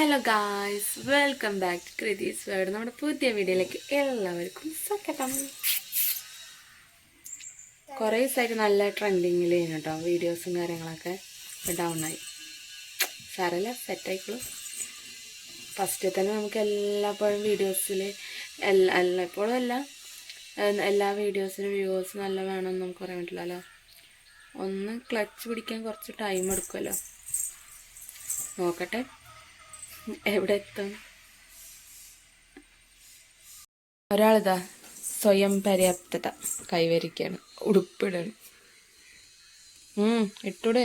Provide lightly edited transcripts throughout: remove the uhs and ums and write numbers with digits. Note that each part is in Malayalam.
Hello guys, welcome back to Krithi's world. നമ്മുടെ പുതിയ വീഡിയോയിലേക്ക് എല്ലാവർക്കും സ്വാഗതം. കുറേ ദിവസമായിട്ട് നല്ല ട്രെൻഡിങ്ങിൽ ചെയ്യുന്നു കേട്ടോ വീഡിയോസും കാര്യങ്ങളൊക്കെ. ഡൗൺ ആയി സാരല്ല, സെറ്റായിക്കോളൂ. ഫസ്റ്റ് തന്നെ നമുക്ക് എല്ലാപ്പോഴും വീഡിയോസിൽ എല്ലായ്പ്പോഴും എല്ലാ വീഡിയോസിനും വ്യൂവേഴ്സ് നല്ല വേണമെന്ന് നമുക്ക് പറയാൻ പറ്റില്ലല്ലോ. ഒന്ന് ക്ലച്ച് പിടിക്കാൻ കുറച്ച് ടൈം എടുക്കുമല്ലോ. നോക്കട്ടെ എവിടെ എത്തും. ഒരാളിതാ സ്വയം പര്യാപ്തത കൈവരിക്കാണ്, ഉടുപ്പിടണം. ഇട്ടൂടെ?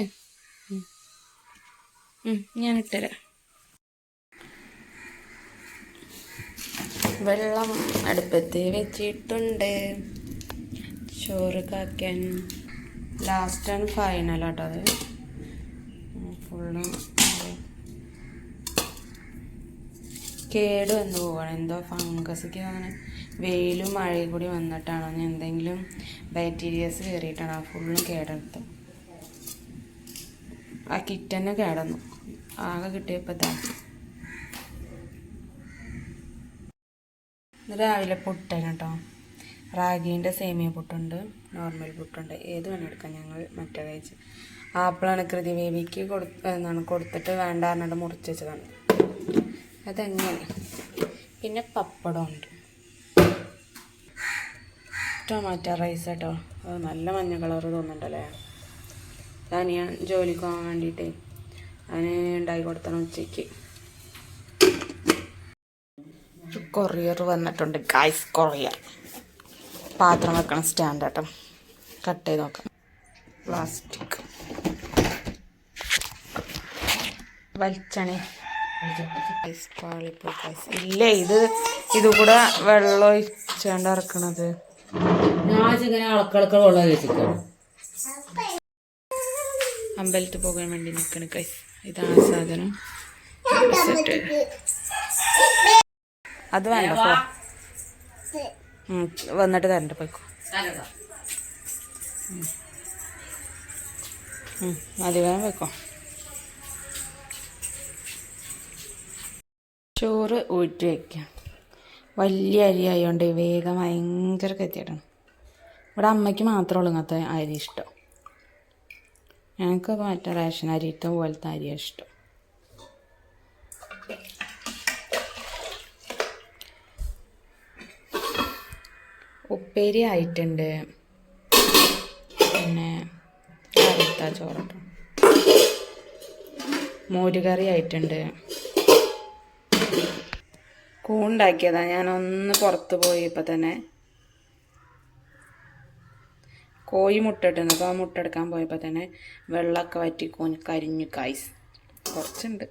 ഞാൻ ഇട്ടുതരാം. വെള്ളം അടുപ്പത്ത് വെച്ചിട്ടുണ്ട്, ചോറ് കാക്കാൻ. ലാസ്റ്റാണ് ഫൈനൽ കേട്ടോ. അത് ഫുള്ളും കേട് വന്ന് പോവാണ്. എന്തോ ഫംഗസൊക്കെ അങ്ങനെ വെയിലും മഴയും കൂടി വന്നിട്ടാണോ എന്തെങ്കിലും ബാക്ടീരിയസ് കയറിയിട്ടാണ് ആ ഫുള്ളും കേടെടുത്തത്. ആ കിറ്റ് തന്നെ കേടന്നു. ആകെ കിട്ടിയപ്പോൾ രാവിലെ പുട്ടാണ് കേട്ടോ. റാഗീൻ്റെ സേമിയ പുട്ടുണ്ട്, നോർമൽ പുട്ടുണ്ട്, ഏത് വേണം എടുക്കാം. ഞങ്ങൾ മറ്റേ കഴിച്ച് ആപ്പിളാണ് കൃതി ബേബിക്ക് കൊടുത്തിട്ട് വേണ്ട പറഞ്ഞിട്ട് മുറിച്ച് വെച്ചതാണ്. അതെങ്ങനെ. പിന്നെ പപ്പടമുണ്ട്, ടൊമാറ്റോ റൈസ് കേട്ടോ. അത് നല്ല മഞ്ഞ കളറ് തോന്നുന്നുണ്ടല്ലേ. ഞാൻ ജോലിക്ക് പോകാൻ വേണ്ടിയിട്ട് അതിന് ഉണ്ടാക്കി കൊടുത്തണം ഉച്ചയ്ക്ക്. കൊറിയർ വന്നിട്ടുണ്ട് ഗൈസ്, കൊറിയർ. പാത്രം വെക്കണം സ്റ്റാൻഡ് കേട്ടോ. കട്ട് ചെയ്ത് നോക്കാം. പ്ലാസ്റ്റിക് വലിച്ചണേ. ഇല്ല, ഇത് കൂടെ വെള്ളം ഒഴിച്ചാണ്ട് ഇറക്കണത്. അമ്പലത്തിൽ പോകാൻ വേണ്ടി നിൽക്കണ കൈസ്. ഇതാണ് സാധനം. അത് വേണ്ട, വന്നിട്ട് തരണ്ട, പോയിക്കോ. അത് വേണം, പോയിക്കോ. ചോറ് ഊറ്റി വയ്ക്കാം. വലിയ അരി ആയതുകൊണ്ട് വേഗം ഭയങ്കര കത്തിയിടാണ്. ഇവിടെ അമ്മയ്ക്ക് മാത്രമുള്ളൂ ഇങ്ങനത്തെ അരി ഇഷ്ടം. ഞങ്ങൾക്ക് മറ്റേ റേഷൻ അരിത്തെ പോലത്തെ അരിയാണ് ഇഷ്ടം. ഉപ്പേരി ആയിട്ടുണ്ട്. പിന്നെ കറുത്ത ചോറ്, മോരുകറി ആയിട്ടുണ്ട്. കൂണ്ടാക്കിയതാ. ഞാനൊന്ന് പുറത്ത് പോയി ഇപ്പം തന്നെ കോഴി മുട്ട ഇട്ടുണ്ട്. അപ്പോൾ ആ മുട്ട എടുക്കാൻ പോയപ്പോൾ തന്നെ വെള്ളമൊക്കെ വറ്റി കരിഞ്ഞു കായ്സ്. കുറച്ചുണ്ട്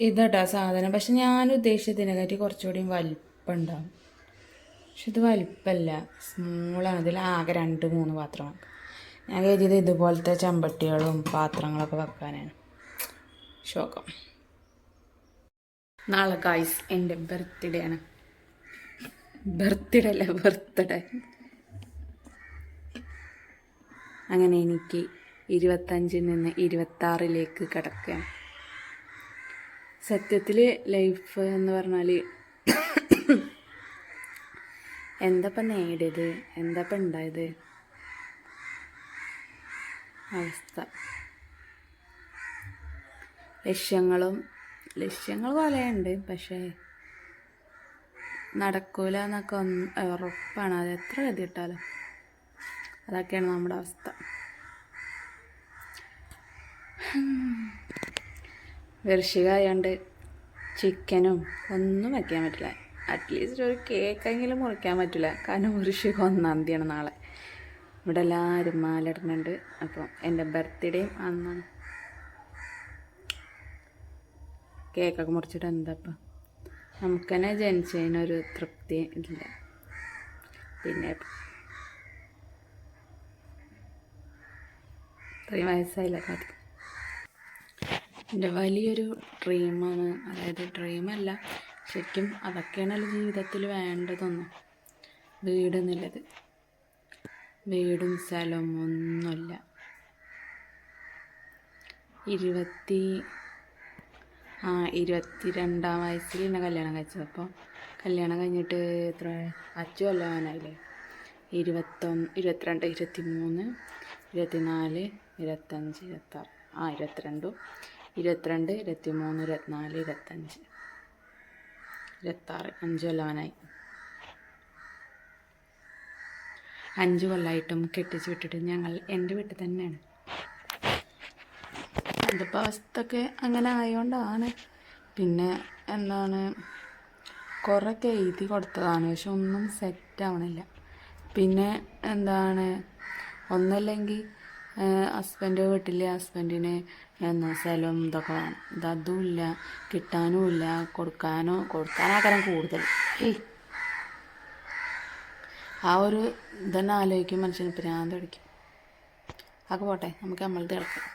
ഇതട്ടാ സാധനം. പക്ഷെ ഞാൻ ഉദ്ദേശിച്ചതിനെക്കാട്ടി കുറച്ചുകൂടി വലിപ്പം ഉണ്ടാവും. പക്ഷെ ഇത് വലിപ്പമല്ല, സ്മോളാണ്. ഇതിലാകെ 2-3 പാത്രമാണ്. ഞാൻ കരുതിയത് ഇതുപോലത്തെ ചമ്പട്ടികളും പാത്രങ്ങളൊക്കെ വെക്കാനാണ്. ശോകം. നാളെ ഗായ്സ് എൻ്റെ ബർത്ത്ഡേ ആണ്. ബർത്ത്ഡേ. അങ്ങനെ എനിക്ക് 25 നിന്ന് 26 കിടക്കുകയാണ്. സത്യത്തിൽ ലൈഫ് എന്ന് പറഞ്ഞാൽ എന്തപ്പം നേടിയത്, എന്തപ്പം ഉണ്ടായത് അവസ്ഥ. ലക്ഷ്യങ്ങൾ പോലെയുണ്ട്, പക്ഷേ നടക്കൂല എന്നൊക്കെ ഉറപ്പാണ്. അത് എത്ര കരുതിയിട്ടാലും അതൊക്കെയാണ് നമ്മുടെ അവസ്ഥ. വൃശ്ചിക ആയതുകൊണ്ട് ചിക്കനും ഒന്നും വയ്ക്കാൻ പറ്റില്ല. അറ്റ്ലീസ്റ്റ് ഒരു കേക്കെങ്കിലും മുറിക്കാൻ പറ്റില്ല. കാരണം വൃശ്ചിക 1-ാം തീയതിയാണ് നാളെ. ഇവിടെ എല്ലാവരും മാലിടുന്നുണ്ട്. അപ്പം എൻ്റെ ബർത്ത്ഡേയും അന്നാണ്. കേക്കൊക്കെ മുറിച്ചിട്ട് എന്തപ്പം നമുക്ക് തന്നെ ജനിച്ചതിനൊരു തൃപ്തി ഇല്ല. പിന്നെ 3 വയസ്സായില്ല കാര്യം. എൻ്റെ വലിയൊരു ഡ്രീമാണ്, അതായത് ഡ്രീമല്ല, ശരിക്കും അതൊക്കെയാണല്ലോ ജീവിതത്തിൽ വേണ്ടതൊന്നും. വീടെന്നുള്ളത്, വീടും സ്ഥലവും ഒന്നുമില്ല. 22-ാം വയസ്സിൽ എന്നെ കല്യാണം കഴിച്ചത്. അപ്പോൾ കല്യാണം കഴിഞ്ഞിട്ട് എത്ര 5 കൊല്ലമാനായില്ലേ? 21, 22, 23, 24, 25, 26, 22, 23, 24, 25, 26, 5 കൊല്ലമാനായി. 5 കൊല്ലമായിട്ടും കെട്ടിച്ച് വിട്ടിട്ട് ഞങ്ങൾ എൻ്റെ വീട്ടിൽ തന്നെയാണ്. അതിപ്പോൾ അവസ്ഥയൊക്കെ അങ്ങനെ ആയതുകൊണ്ടാണ്. പിന്നെ എന്താണ്, കുറേയൊക്കെ എഴുതി കൊടുത്തതാണ്, പക്ഷെ ഒന്നും സെറ്റാവണില്ല. പിന്നെ എന്താണ്, ഒന്നല്ലെങ്കിൽ ഹസ്ബൻഡ് വീട്ടിൽ ഹസ്ബൻഡിന് സ്ഥലം ഇതൊക്കെ വേണം. ഇതുമില്ല, കിട്ടാനുമില്ല, കൊടുക്കാനാക്കാരം കൂടുതൽ. ആ ഒരു ഇതന്നെ ആലോചിക്കും മനുഷ്യന് ഭ്രാന്ത് പിടിക്കും. അതൊക്കെ പോട്ടെ, നമുക്ക് നമ്മളത് കിടക്കാം.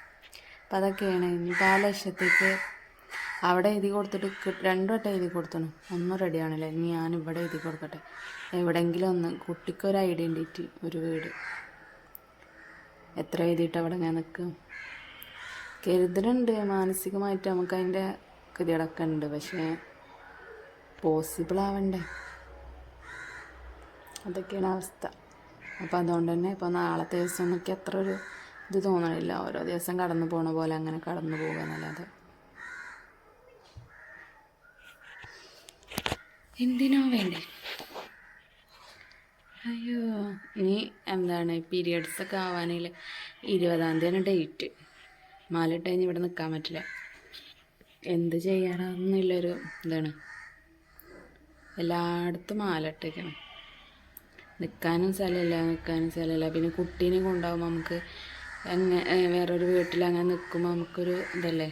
അപ്പം അതൊക്കെയാണ്. ഇനിയിപ്പോൾ 4 ലക്ഷത്തേക്ക് അവിടെ എഴുതി കൊടുത്തിട്ട് 2 വട്ടം എഴുതി കൊടുത്തണം, ഒന്നും റെഡിയാണല്ലേ. ഇനി ഞാനിവിടെ എഴുതി കൊടുക്കട്ടെ, എവിടെയെങ്കിലും ഒന്ന്. കുട്ടിക്കൊരു ഐഡൻറ്റിറ്റി, ഒരു വീട്. എത്ര എഴുതിയിട്ട് അവിടെ ഞാൻ നിൽക്കും. കരുതലുണ്ട് മാനസികമായിട്ട്, നമുക്ക് അതിൻ്റെ ഗതികളൊക്കെ ഉണ്ട്. പക്ഷേ പോസിബിൾ ആവണ്ടേ, അതൊക്കെയാണ് അവസ്ഥ. അപ്പോൾ അതുകൊണ്ട് തന്നെ ഇപ്പോൾ നാളത്തെ ദിവസം എന്നൊക്കെ അത്ര ഒരു ഇത് തോന്നണില്ല. ഓരോ ദിവസം കടന്നു പോണ പോലെ അങ്ങനെ കടന്നു പോകുക എന്നല്ലാതെ. എന്തിനോ വേണ്ടേ. അയ്യോ, ഇനി എന്താണ് പീരിയഡ്സൊക്കെ ആവാനില്ല. 20-ാം തീയതിയാണ് ഡേറ്റ്. മാലിട്ട് കഴിഞ്ഞ് ഇവിടെ നിൽക്കാൻ പറ്റില്ല. എന്ത് ചെയ്യാനാണെന്നുള്ളൊരു ഇതാണ്. എല്ലായിടത്തും മാലിട്ടേക്കണം. നിൽക്കാനും സ്ഥലമില്ല. പിന്നെ കുട്ടീനെ കൊണ്ടാകുമ്പോൾ നമുക്ക് വേറൊരു വീട്ടിൽ അങ്ങനെ നിൽക്കുമ്പോൾ നമുക്കൊരു ഇതല്ലേ,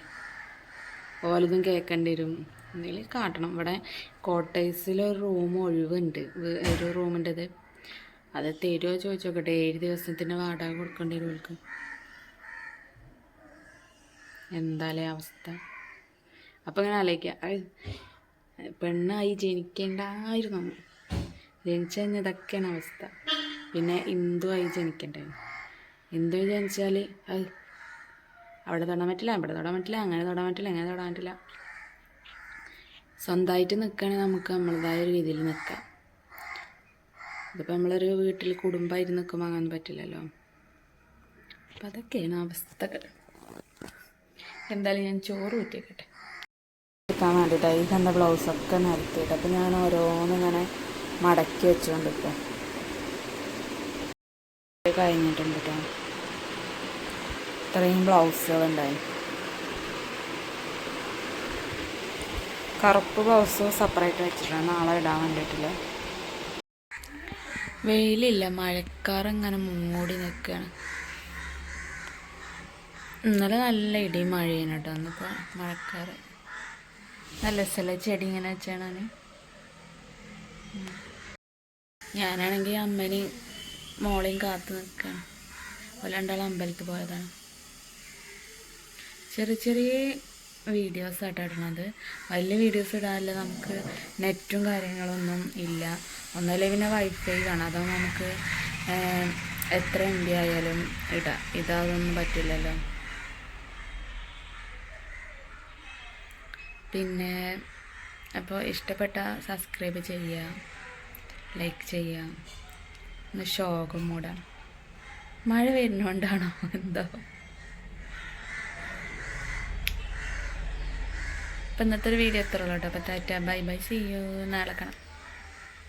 ഓലതും കേൾക്കേണ്ടി വരും. എന്തെങ്കിലും കാട്ടണം. ഇവിടെ കോട്ടേഴ്സിലൊരു റൂം ഒഴിവുണ്ട്, ഒരു റൂമിൻ്റെത്. അത് തരുമോ ചോദിച്ചു നോക്കട്ടെ. 7 ദിവസത്തിന് വാടക കൊടുക്കേണ്ടി വരും അവർക്ക്. എന്തായാലേ അവസ്ഥ. അപ്പം ഇങ്ങനെ ആലോചിക്കുക, പെണ്ണായി ജനിക്കേണ്ടായിരുന്നു. ജനിച്ചു കഴിഞ്ഞാൽ ഇതൊക്കെയാണ് അവസ്ഥ. പിന്നെ ഹിന്ദുവായി ജനിക്കണ്ടേ. ഹിന്ദു ജനിച്ചാൽ അവിടെ തൊടാൻ പറ്റില്ല, ഇവിടെ തൊടാൻ പറ്റില്ല, അങ്ങനെ തൊടാൻ പറ്റില്ല, ഇങ്ങനെ തൊടാൻ പറ്റില്ല. സ്വന്തമായിട്ട് നിൽക്കുകയാണെങ്കിൽ നമുക്ക് നമ്മളതായ ഒരു രീതിയിൽ നിൽക്കാം. ഇതിപ്പോൾ നമ്മളൊരു വീട്ടിൽ കുടുംബമായിട്ട് നിൽക്കുമ്പോൾ അങ്ങനെ പറ്റില്ലല്ലോ. അപ്പം അതൊക്കെയാണ് അവസ്ഥകൾ. എന്തായാലും ഞാൻ ചോറ് ഊറ്റിയേക്കട്ടെ. എടുക്കാൻ വേണ്ടിയിട്ടാണ് ഈ കണ്ട ബ്ലൗസൊക്കെ നിരത്തിയിട്ട്. അപ്പം ഞാൻ ഓരോന്നിങ്ങനെ മടക്കി വെച്ചുകൊണ്ടിരിക്കുക. കഴിഞ്ഞിട്ടുണ്ട് കേട്ടോ. ഇത്രയും ബ്ലൗസുകളുണ്ടായി. കറുപ്പ് ബ്ലൗസ് സെപ്പറേറ്റ് വെച്ചിട്ടാണ് നാളെ ഇടാൻ വേണ്ടിയിട്ടില്ല. വെയിലില്ല, മഴക്കാറിങ്ങനെ മൂടി നിൽക്കുകയാണ്. ഇന്നലെ നല്ല ഇടിയും മഴയാണ് കേട്ടോ. ഇന്നിപ്പോൾ മഴക്കാറ്. നല്ല സ്ഥല ചെടി ഇങ്ങനെ വെച്ചാണ്. ഞാനാണെങ്കിൽ അമ്മേനെയും മോളെയും കാത്തു നിൽക്കുകയാണ്. ഓല രണ്ടാളും അമ്പലത്തിൽ പോയതാണ്. ചെറിയ ചെറിയ വീഡിയോസ് ആയിട്ട് ഇടുന്നത്. വലിയ വീഡിയോസ് ഇടാനില്ല, നമുക്ക് നെറ്റും കാര്യങ്ങളൊന്നും ഇല്ല. ഒന്നല്ലേ പിന്നെ വൈഫൈ കാണാം, അതാവും നമുക്ക് എത്ര MB ആയാലും ഇടാം. ഇതൊന്നും പറ്റില്ലല്ലോ. പിന്നെ അപ്പോൾ ഇഷ്ടപ്പെട്ട സബ്സ്ക്രൈബ് ചെയ്യുക, ലൈക്ക് ചെയ്യുക. ഒന്ന് ശോകം മൂടാം. മഴ വരുന്നോണ്ടാണോ എന്തോ. അപ്പം ഇന്നത്തെ ഒരു വീഡിയോ എത്ര ഉള്ളൂ കേട്ടോ. അപ്പോൾ tata, bye bye, see you. നാളെ കാണാം.